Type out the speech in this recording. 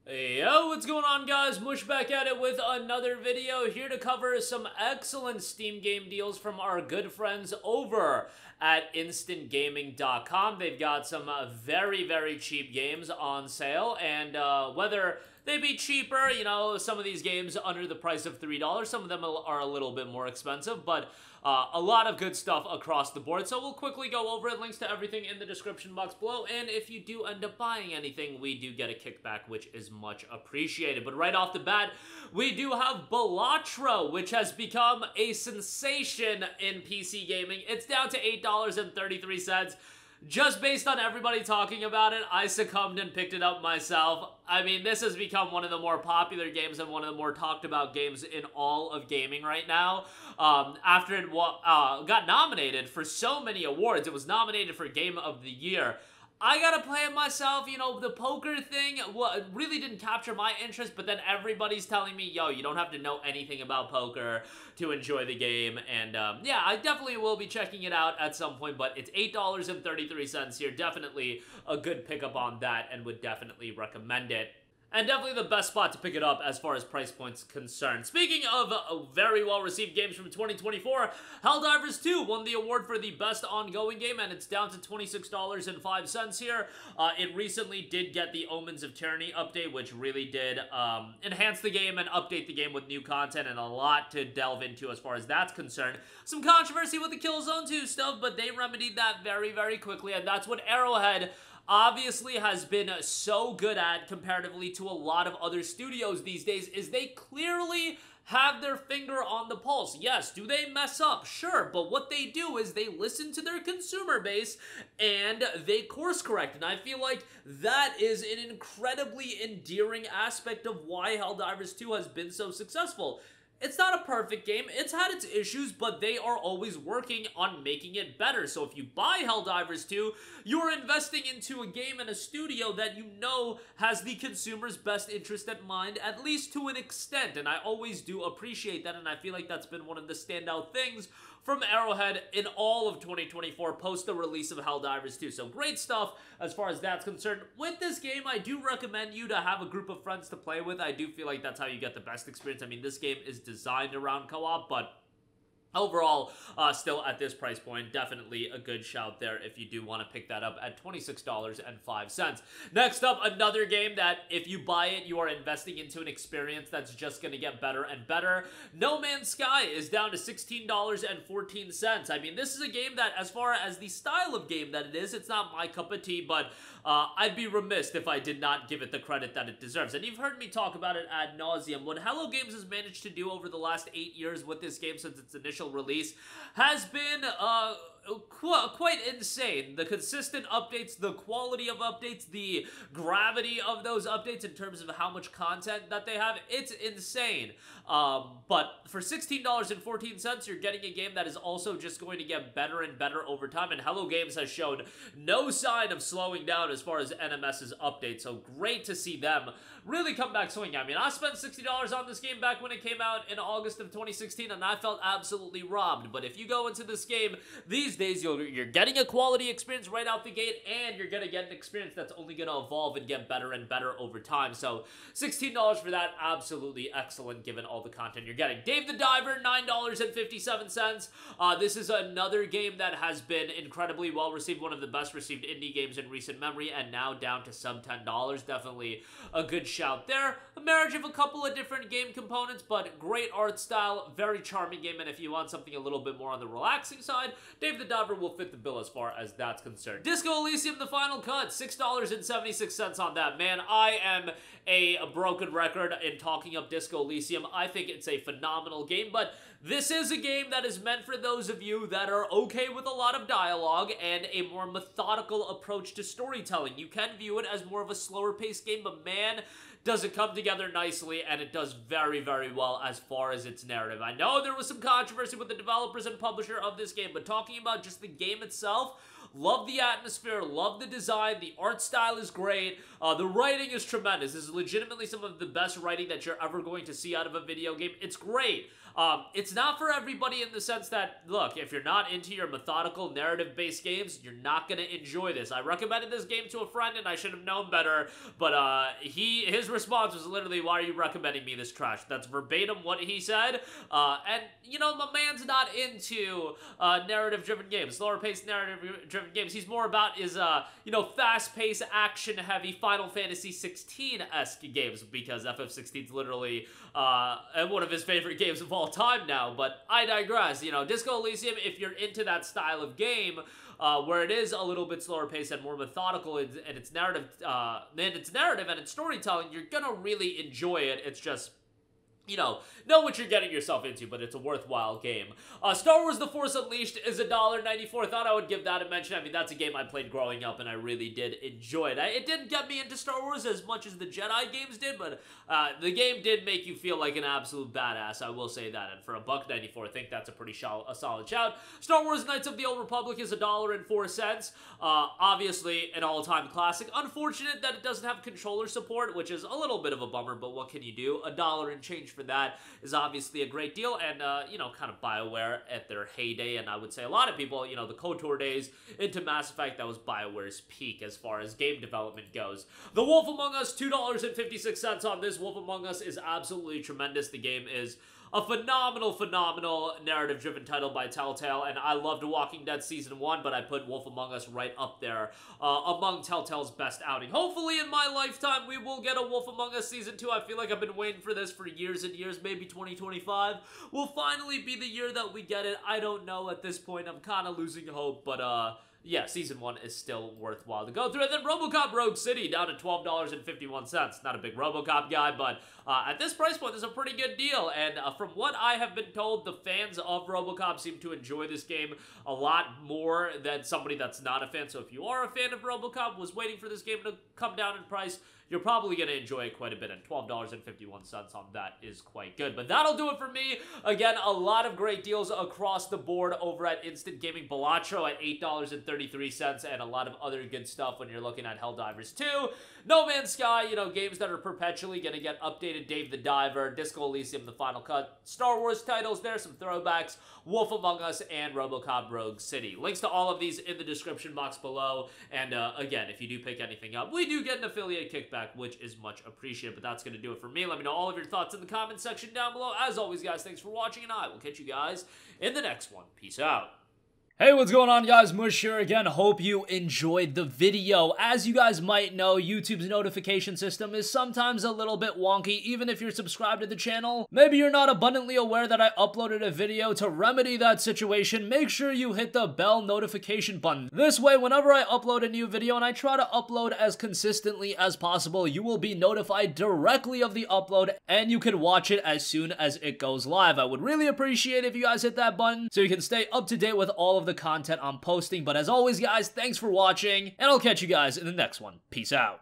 Yo, what's going on, guys? Mush back at it with another video, here to cover some excellent Steam game deals from our good friends over at instantgaming.com. They've got some very cheap games on sale, and whether they be cheaper, you know, some of these games under the price of $3, some of them are a little bit more expensive, but a lot of good stuff across the board. So we'll quickly go over it. Links to everything in the description box below. And if you do end up buying anything, we do get a kickback, which is much appreciated. But right off the bat, we do have Balatro, which has become a sensation in PC gaming. It's down to $8.33. Just based on everybody talking about it, I succumbed and picked it up myself. I mean, this has become one of the more popular games and one of the more talked about games in all of gaming right now. After it got nominated for so many awards, it was nominated for Game of the Year. I gotta play it myself. You know, the poker thing really didn't capture my interest, but then everybody's telling me, yo, you don't have to know anything about poker to enjoy the game, and yeah, I definitely will be checking it out at some point, but it's $8.33 here. Definitely a good pickup on that, and would definitely recommend it. And definitely the best spot to pick it up as far as price points concerned. Speaking of very well-received games from 2024, Helldivers 2 won the award for the best ongoing game, and it's down to $26.05 here. It recently did get the Omens of Tyranny update, which really did enhance the game and update the game with new content, and a lot to delve into as far as that's concerned. Some controversy with the Killzone 2 stuff, but they remedied that very quickly, and that's what Arrowhead obviously has been so good at comparatively to a lot of other studios these days, is they clearly have their finger on the pulse. Yes, do they mess up? Sure, but what they do is they listen to their consumer base and they course correct, and I feel like that is an incredibly endearing aspect of why Helldivers 2 has been so successful. It's not a perfect game, it's had its issues, but they are always working on making it better. So if you buy Helldivers 2, you're investing into a game and a studio that you know has the consumer's best interest at mind, at least to an extent, and I always do appreciate that, and I feel like that's been one of the standout things from Arrowhead in all of 2024 post the release of Helldivers 2. So great stuff as far as that's concerned. With this game, I do recommend you to have a group of friends to play with. I do feel like that's how you get the best experience. I mean, this game is designed around co-op, but overall, still at this price point, definitely a good shout there if you do want to pick that up at $26.05. Next up, another game that if you buy it, you are investing into an experience that's just going to get better and better. No Man's Sky is down to $16.14. I mean, this is a game that, as far as the style of game that it is, it's not my cup of tea, but I'd be remiss if I did not give it the credit that it deserves. And you've heard me talk about it ad nauseum. What Hello Games has managed to do over the last 8 years with this game since its initial release has been quite insane. The consistent updates, the quality of updates, the gravity of those updates in terms of how much content that they have, it's insane. But for $16.14, you're getting a game that is also just going to get better and better over time, and Hello Games has shown no sign of slowing down as far as NMS's updates, so great to see them really come back swinging. I mean, I spent $60 on this game back when it came out in August of 2016, and I felt absolutely robbed. But if you go into this game these days, you're getting a quality experience right out the gate, and you're going to get an experience that's only going to evolve and get better and better over time. So $16 for that, absolutely excellent given all the content you're getting. Dave the Diver, $9.57. This is another game that has been incredibly well received, one of the best received indie games in recent memory, and now down to sub $10. Definitely a good shout there. A marriage of a couple of different game components, but great art style, very charming game, and if you want something a little bit more on the relaxing side, Dave the Diver will fit the bill as far as that's concerned. Disco Elysium, the final cut, $6.76 on that. Man, I am a broken record in talking up Disco Elysium. I think it's a phenomenal game, but this is a game that is meant for those of you that are okay with a lot of dialogue and a more methodical approach to storytelling. You can view it as more of a slower paced game, but man, does it come together nicely, and it does very well as far as its narrative. I know there was some controversy with the developers and publisher of this game, but talking about just the game itself, Love the atmosphere, love the design, the art style is great, the writing is tremendous. This is legitimately some of the best writing that you're ever going to see out of a video game. It's great. It's not for everybody in the sense that, look, if you're not into your methodical narrative-based games, you're not going to enjoy this. I recommended this game to a friend and I should have known better, but his response was literally, why are you recommending me this trash? That's verbatim what he said, and, you know, my man's not into narrative-driven games, slower-paced narrative-driven games. He's more about his, you know, fast-paced, action-heavy Final Fantasy 16-esque games, because FF16 is literally one of his favorite games of all time now, but I digress. You know, Disco Elysium, if you're into that style of game, where it is a little bit slower paced and more methodical in its narrative, and its storytelling, you're gonna really enjoy it. It's just, you know what you're getting yourself into, but it's a worthwhile game. Star Wars The Force Unleashed is $1.94. Thought I would give that a mention. I mean, that's a game I played growing up, and I really did enjoy it. It didn't get me into Star Wars as much as the Jedi games did, but the game did make you feel like an absolute badass, I will say that, and for $1.94, I think that's a pretty solid shout. Star Wars Knights of the Old Republic is $1.04. Obviously, an all-time classic. Unfortunate that it doesn't have controller support, which is a little bit of a bummer, but what can you do? $1 and change for that is obviously a great deal, and, you know, kind of BioWare at their heyday, and I would say a lot of people, you know, the KOTOR days into Mass Effect, that was BioWare's peak as far as game development goes. The Wolf Among Us, $2.56 on this. Wolf Among Us is absolutely tremendous. The game is a phenomenal narrative-driven title by Telltale, and I loved Walking Dead Season 1, but I put Wolf Among Us right up there among Telltale's best outing. Hopefully in my lifetime we will get a Wolf Among Us Season 2. I feel like I've been waiting for this for years and years. Maybe 2025 will finally be the year that we get it. I don't know at this point. I'm kind of losing hope, but yeah, Season 1 is still worthwhile to go through. And then RoboCop Rogue City down to $12.51. Not a big RoboCop guy, but at this price point, this is a pretty good deal. And from what I have been told, the fans of RoboCop seem to enjoy this game a lot more than somebody that's not a fan. So if you are a fan of RoboCop, was waiting for this game to come down in price, you're probably going to enjoy it quite a bit, and $12.51 on that is quite good. But that'll do it for me. Again, a lot of great deals across the board over at Instant Gaming. Balatro at $8.33, and a lot of other good stuff when you're looking at Helldivers 2, No Man's Sky, you know, games that are perpetually going to get updated, Dave the Diver, Disco Elysium, The Final Cut, Star Wars titles, there's some throwbacks, Wolf Among Us, and RoboCop Rogue City. Links to all of these in the description box below, and again, if you do pick anything up, we do get an affiliate kickback, which is much appreciated. But that's going to do it for me. Let me know all of your thoughts in the comment section down below. As always, guys, thanks for watching, and I will catch you guys in the next one. Peace out. Hey, what's going on, guys? Mush here again. Hope you enjoyed the video. As you guys might know, YouTube's notification system is sometimes a little bit wonky, even if you're subscribed to the channel. Maybe you're not abundantly aware that I uploaded a video. To remedy that situation, make sure you hit the bell notification button. This way, whenever I upload a new video, and I try to upload as consistently as possible, you will be notified directly of the upload, and you can watch it as soon as it goes live. I would really appreciate if you guys hit that button so you can stay up to date with all of the content I'm posting. But as always, guys, thanks for watching, and I'll catch you guys in the next one. Peace out.